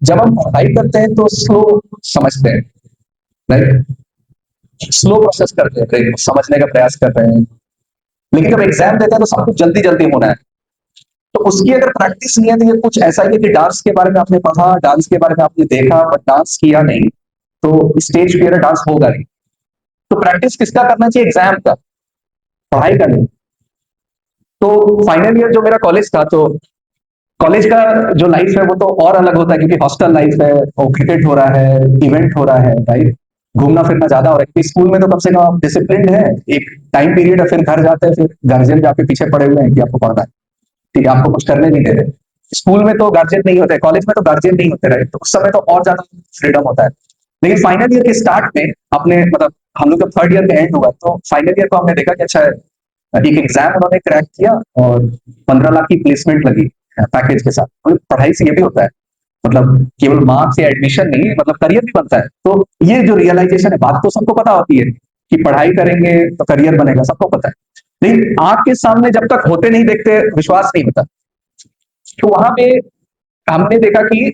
जब हम पढ़ाई करते हैं तो स्लो समझते हैं, राइट? स्लो प्रोसेस करते हैं, समझने का प्रयास कर रहे हैं। लेकिन जब एग्जाम देते हैं तो सब कुछ जल्दी जल्दी होना है। तो उसकी अगर प्रैक्टिस नहीं है तो ये कुछ ऐसा ही है कि डांस के बारे में आपने पढ़ा, डांस के बारे में आपने देखा, बट डांस किया नहीं, तो स्टेज फियर डांस होगा नहीं। तो प्रैक्टिस किसका करना चाहिए? एग्जाम का, पढ़ाई का नहीं। तो फाइनल ईयर जो मेरा कॉलेज था, तो कॉलेज का जो लाइफ है वो तो और अलग होता है, क्योंकि हॉस्टल लाइफ है और क्रिकेट हो रहा है, इवेंट हो रहा है, राइट? घूमना फिरना ज्यादा हो रहा है, क्योंकि स्कूल में तो कम से कम आप डिसिप्लिन है, एक टाइम पीरियड है, फिर घर जाते हैं, फिर गार्जियन आपके पीछे पड़े हुए हैं कि आपको पढ़ना है, ठीक है, आपको कुछ करने नहीं दे रहे। स्कूल में तो गार्जियन नहीं होते, कॉलेज में तो गार्जियन नहीं होते, राइट? तो उस समय तो और ज्यादा फ्रीडम होता है। लेकिन फाइनल ईयर के स्टार्ट में अपने मतलब हम लोग जब थर्ड ईयर में एंड हुआ, तो फाइनल ईयर को हमने देखा कि अच्छा एक एग्जाम उन्होंने क्रैक किया और 15 लाख की प्लेसमेंट लगी पैकेज के साथ। तो पढ़ाई से ये भी होता है, मतलब केवल मार्क्स या एडमिशन नहीं, मतलब करियर भी बनता है। तो ये जो रियलाइजेशन है, बात तो सबको पता होती है कि पढ़ाई करेंगे तो करियर बनेगा, सबको पता है। लेकिन आंख के सामने जब तक होते नहीं देखते, विश्वास नहीं होता। तो वहां पे हमने देखा कि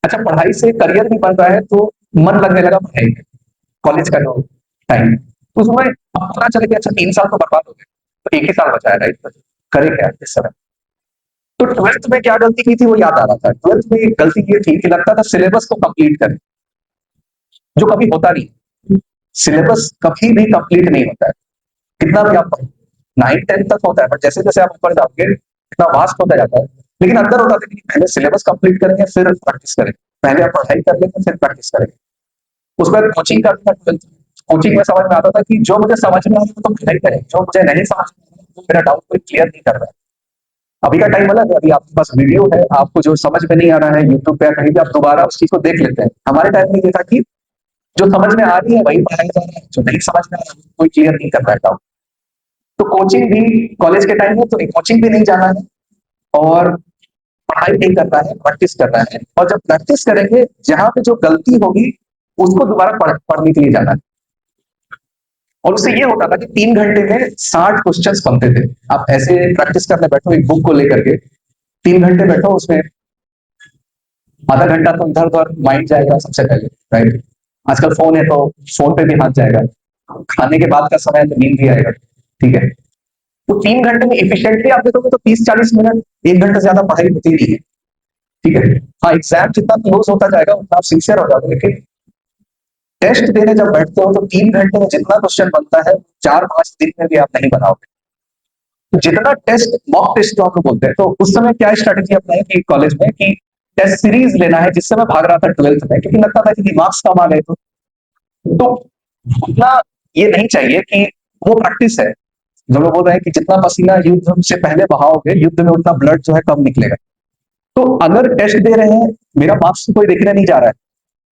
अच्छा, पढ़ाई से करियर भी बन रहा है, तो मन लगने लगा पढ़ाई में। कॉलेज का जो टाइम, तो उसमें अब पता चला कि अच्छा 3 साल तो बर्बाद हो गए, तो एक ही साल बचा है, राइट? तो करे क्या इस समय? तो ट्वेल्थ में क्या गलती की थी वो याद आ रहा था। ट्वेल्थ में गलती ये थी कि लगता था सिलेबस को कंप्लीट करें, जो कभी होता नहीं। सिलेबस कभी भी कंप्लीट नहीं होता है, कितना भी आप पढ़ो। 9 10 तक होता है, बट जैसे जैसे आप ऊपर जाओगे इतना वास्ट होता जाता है। लेकिन अंदर होता था कि पहले सिलेबस कंप्लीट करेंगे फिर प्रैक्टिस करेंगे, पहले आप पढ़ाई कर लेंगे फिर प्रैक्टिस करेंगे। उसके बाद कोचिंग करता था ट्वेल्थ। कोचिंग में समझ में आता था कि जो मुझे समझ में आया तो पढ़ाई करें, जो मुझे नहीं समझ में आया तो मेरा डाउट कोई क्लियर नहीं कर रहा है। अभी का टाइम अलग है, अभी आपके पास वीडियो है, आपको जो समझ में नहीं आ रहा है यूट्यूब पे या कहीं भी आप दोबारा उस चीज को देख लेते हैं। हमारे टाइम में ये था कि जो समझ में आ रही है वही पढ़ाई जा रहा है, जो नहीं समझ में आ रहा है कोई क्लियर नहीं कर रहा है। तो कोचिंग भी कॉलेज के टाइम में तो कोचिंग भी नहीं जाना है और पढ़ाई नहीं करना है, प्रैक्टिस करना है। और जब प्रैक्टिस करेंगे, जहां पे जो गलती होगी उसको दोबारा पढ़ने के लिए जाना है। और उससे ये होता था कि 3 घंटे में 60 क्वेश्चंस बनते थे। आप ऐसे प्रैक्टिस करने बैठो एक बुक को लेकर के, 3 घंटे बैठो, उसमें आधा घंटा तो इधर उधर माइंड जाएगा सबसे पहले, राइट? आजकल फोन है तो फोन पे भी हाथ जाएगा, खाने के बाद का समय है तो नींद भी आएगा, ठीक है? तो 3 घंटे में इफिशियंटली आप देखोगे तो 30 40 मिनट, 1 घंटे से ज्यादा पढ़ाई होती नहीं है, ठीक है? हाँ, एग्जाम जितना क्लोज होता जाएगा उतना आप सिंसियर हो जाओगे, लेकिन टेस्ट देने जब बैठते हो तो 3 घंटे में जितना क्वेश्चन बनता है 4 5 दिन में भी आप नहीं बनाओगे। तो जितना टेस्ट, मॉक टेस्ट जो आप लोग बोलते हैं, तो उस समय क्या स्ट्रेटेजी अपनाई कि कॉलेज में कि टेस्ट सीरीज लेना है, जिससे मैं भाग रहा था ट्वेल्थ में, क्योंकि लगता था कि मार्क्स कम आ गए। तो उतना ये नहीं चाहिए कि वो प्रैक्टिस है। जो लोग बोल रहे हैं कि जितना पसीना युद्ध से पहले बहाओगे, युद्ध में उतना ब्लड जो है कम निकलेगा। तो अगर टेस्ट दे रहे हैं, मेरा मार्क्स कोई देखने नहीं जा रहा है,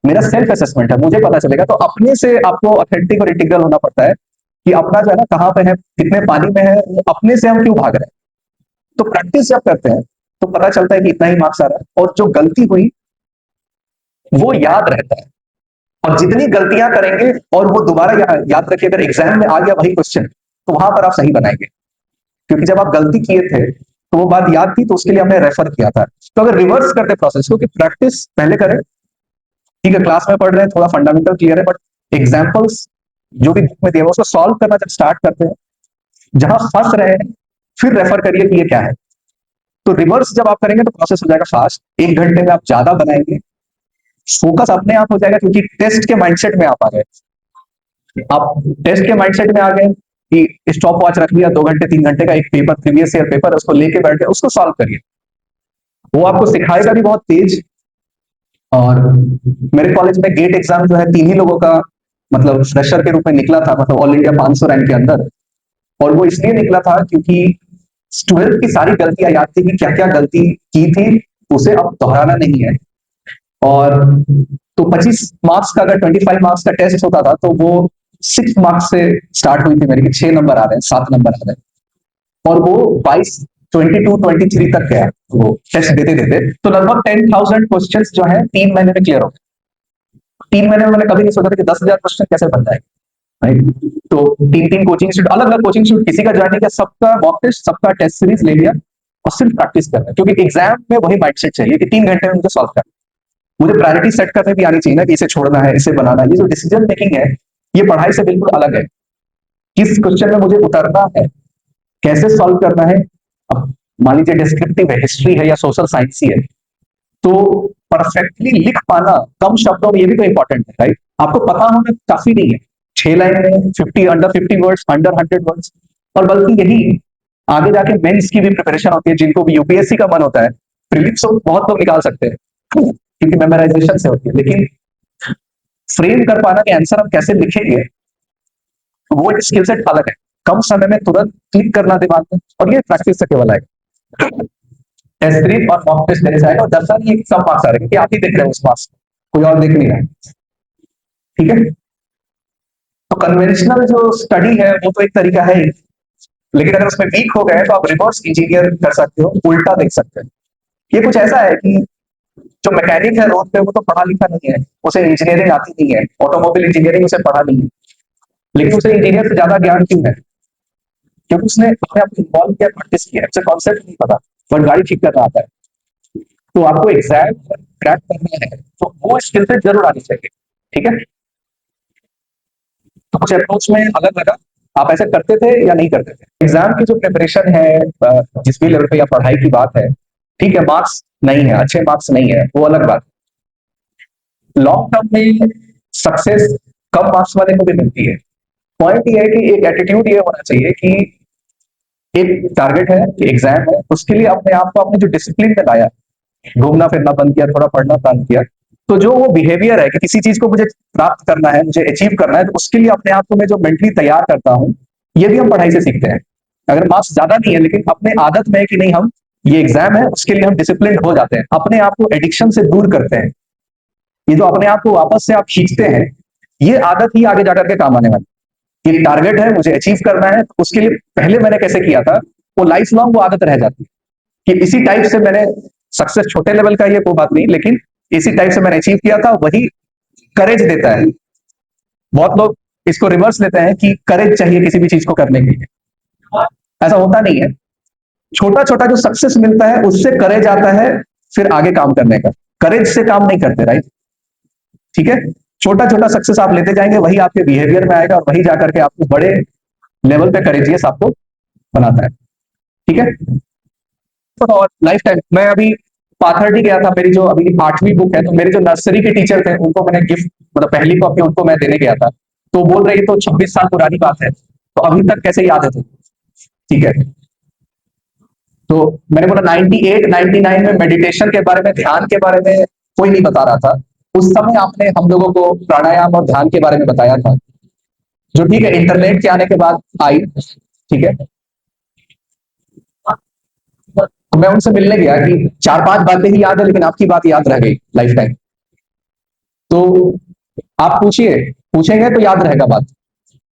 मेरा सेल्फ असेसमेंट है, मुझे पता चलेगा। तो अपने से आपको ऑथेंटिक और इंटीग्रल होना पड़ता है कि अपना जो है ना कहाँ पे है, कितने पानी में है, वो अपने से हम क्यों भाग रहे हैं। तो प्रैक्टिस जब करते हैं तो पता चलता है कि इतना ही मार्क्स आ रहा है, और जो गलती हुई वो याद रहता है। और जितनी गलतियां करेंगे और वो दोबारा याद रखिए, अगर एग्जाम में आ गया वही क्वेश्चन, तो वहां पर आप सही बनाएंगे। क्योंकि जब आप गलती किए थे तो वो बात याद थी, तो उसके लिए हमने रेफर किया था। तो अगर रिवर्स करते प्रोसेस को कि प्रैक्टिस पहले करें, ठीक है, क्लास में पढ़ रहे हैं, थोड़ा फंडामेंटल क्लियर है, बट एग्जाम्पल्स जो भी बुक में दिए उसको सॉल्व करना जब स्टार्ट करते हैं, जहां फंस रहे हैं फिर रेफर करिए कि ये क्या है। तो रिवर्स जब आप करेंगे तो प्रोसेस हो जाएगा फास्ट, 1 घंटे में आप ज्यादा बनाएंगे, फोकस अपने आप हो जाएगा, क्योंकि टेस्ट के माइंडसेट में आप आ गए। आप टेस्ट के माइंडसेट में आ गए कि स्टॉप वॉच रख लिया, 2 घंटे 3 घंटे का एक पेपर, प्रीवियस ईयर पेपर, उसको लेके बैठ गए, उसको सॉल्व करिए। वो आपको सिखाएगा भी बहुत तेज। और मेरे कॉलेज में गेट एग्जाम जो है 3 ही लोगों का मतलब फ्रेशर के रूप में निकला था, मतलब ऑल इंडिया 500 रैंक के अंदर। और वो इसलिए निकला था क्योंकि ट्वेल्थ की सारी गलतियां याद थी कि क्या क्या गलती की थी, उसे अब दोहराना नहीं है। और तो 25 मार्क्स का, अगर 25 मार्क्स का टेस्ट होता था, तो वो 6 मार्क्स से स्टार्ट हुई थी मेरी कि 6 नंबर आ रहे हैं, 7 नंबर आ रहे हैं। और वो 22 22 23 तक गया वो टेस्ट देते देते। तो लगभग 10,000 क्वेश्चन जो है 3 महीने में क्लियर हो गए। 3 महीने में मैंने कभी नहीं सोचा था कि 10,000 क्वेश्चन कैसे बन जाएगा, राइट? तो 3 3 कोचिंग इंस्टीट्यूट, अलग अलग कोचिंग इंस्टीट्यूट, किसी का ज्वाइन किया, सबका मॉक टेस्ट, सबका टेस्ट सीरीज ले लिया और सिर्फ प्रैक्टिस करना है, क्योंकि एग्जाम में वही माइंडसेट चाहिए कि 3 घंटे में मुझे सॉल्व करना। मुझे प्रायोरिटी सेट करने भी आनी चाहिए ना कि इसे छोड़ना है, इसे बनाना है। ये जो डिसीजन मेकिंग है, ये पढ़ाई से बिल्कुल अलग है। किस क्वेश्चन में मुझे उतरना है, कैसे सॉल्व करना है। अब मान लीजिए डिस्क्रिप्टिव है, हिस्ट्री है या सोशल साइंस ही है, तो परफेक्टली लिख पाना कम शब्दों में, ये भी तो इंपॉर्टेंट है, राइट? आपको पता होना काफी नहीं है, 6 लाइन में 50, अंडर 50 वर्ड्स, अंडर 100 वर्ड्स। और बल्कि यही आगे जाके मेंस की भी प्रिपरेशन होती है, जिनको भी यूपीएससी का मन होता है। प्रीलिम्स तो बहुत लोग निकाल सकते हैं क्योंकि मेमोराइजेशन से होती है, लेकिन फ्रेम कर पाना कि आंसर हम कैसे लिखेंगे, वो एक स्किल सेट अलग है। कम समय में तुरंत क्लिक करना दिमाग में, और ये प्रैक्टिस से केवल आएगा। टेस्ट सीरीज और मॉक टेस्ट देने से आएगा, और दर्शा नहीं है कि सब मार्क्स आ रहे हैं, क्योंकि आप ही देख रहे हो उस मार्क्स, कोई और देख नहीं रहा है। ठीक है, तो कन्वेंशनल जो स्टडी है वो तो एक तरीका है ही, लेकिन अगर उसमें वीक हो गए तो आप रिवर्स इंजीनियर कर सकते हो, उल्टा देख सकते हो। ये कुछ ऐसा है कि जो मैकेनिक है रोड पे, वो तो पढ़ा लिखा नहीं है, उसे इंजीनियरिंग आती नहीं है, ऑटोमोबाइल इंजीनियरिंग उसे पढ़ा नहीं है, लेकिन उसे इंजीनियर से ज्यादा ज्ञान क्यों है? क्योंकि उसने अपने आप को इन्वॉल्व किया, प्रैक्टिस किया, उसे कॉन्सेप्ट नहीं पता, बट गाड़ी ठीक करना आता है। तो आपको एग्जैम क्रैक करना है तो वो स्किल सेट जरूर आनी चाहिए। ठीक है, तो कुछ अप्रोच में अलग लगा, आप ऐसे करते थे या नहीं करते थे? एग्जाम की जो प्रिपरेशन है, जिस भी लेवल पे या पढ़ाई की बात है, ठीक है, मार्क्स नहीं है, अच्छे मार्क्स नहीं है, वो अलग बात। लॉन्ग टर्म में सक्सेस कम मार्क्स वाले को भी मिलती है। पॉइंट ये है कि एक एटीट्यूड ये होना चाहिए कि एक टारगेट है, एग्जाम है, उसके लिए अपने आप को, अपने जो डिसिप्लिन में लाया, घूमना फिरना बंद किया, थोड़ा पढ़ना बंद किया, तो जो वो बिहेवियर है कि किसी चीज को मुझे प्राप्त करना है, मुझे अचीव करना है, तो उसके लिए अपने आप को मैं जो मेंटली तैयार करता हूँ, ये भी हम पढ़ाई से सीखते हैं। अगर मार्क्स ज्यादा नहीं है, लेकिन अपने आदत में है कि नहीं, हम ये एग्जाम है, उसके लिए हम डिसिप्लिन हो जाते हैं, अपने आप को एडिक्शन से दूर करते हैं। ये जो अपने आप को वापस से आप खींचते हैं, ये आदत ही आगे जाकर के काम आने वाली। ये टारगेट है, मुझे अचीव करना है, तो उसके लिए पहले मैंने कैसे किया था, वो लाइफ लॉन्ग वो आदत रह जाती है कि इसी टाइप से मैंने सक्सेस, छोटे लेवल का ये कोई बात नहीं, लेकिन इसी टाइप से मैंने अचीव किया था, वही करेज देता है। बहुत लोग इसको रिवर्स लेते हैं कि करेज चाहिए किसी भी चीज को करने के लिए, ऐसा होता नहीं है। छोटा छोटा जो सक्सेस मिलता है उससे करेज आता है, फिर आगे काम करने का। करेज से काम नहीं करते, राइट? ठीक है, छोटा छोटा सक्सेस आप लेते जाएंगे, वही आपके बिहेवियर में आएगा, और वही जाकर के आपको बड़े लेवल पे करेजियस आपको बनाता है। ठीक है, और लाइफ टाइम, मैं अभी पाथर्डी गया था, मेरी जो अभी 8वीं बुक है, तो मेरे जो नर्सरी के टीचर थे उनको मैंने गिफ्ट, मतलब पहली कॉपी उनको मैं देने गया था, तो बोल रहे तो 26 साल पुरानी बात है, तो अभी तक कैसे याद है तुमको? ठीक है, तो मैंने बोला 98 99 में मेडिटेशन के बारे में, ध्यान के बारे में कोई नहीं बता रहा था। उस समय आपने हम लोगों को प्राणायाम और ध्यान के बारे में बताया था, जो ठीक है इंटरनेट के आने के बाद आई। ठीक है, तो मैं उनसे मिलने गया कि 4-5 बातें ही याद है, लेकिन आपकी बात याद रह गई लाइफ टाइम। तो आप पूछिए, पूछेंगे तो याद रहेगा बात।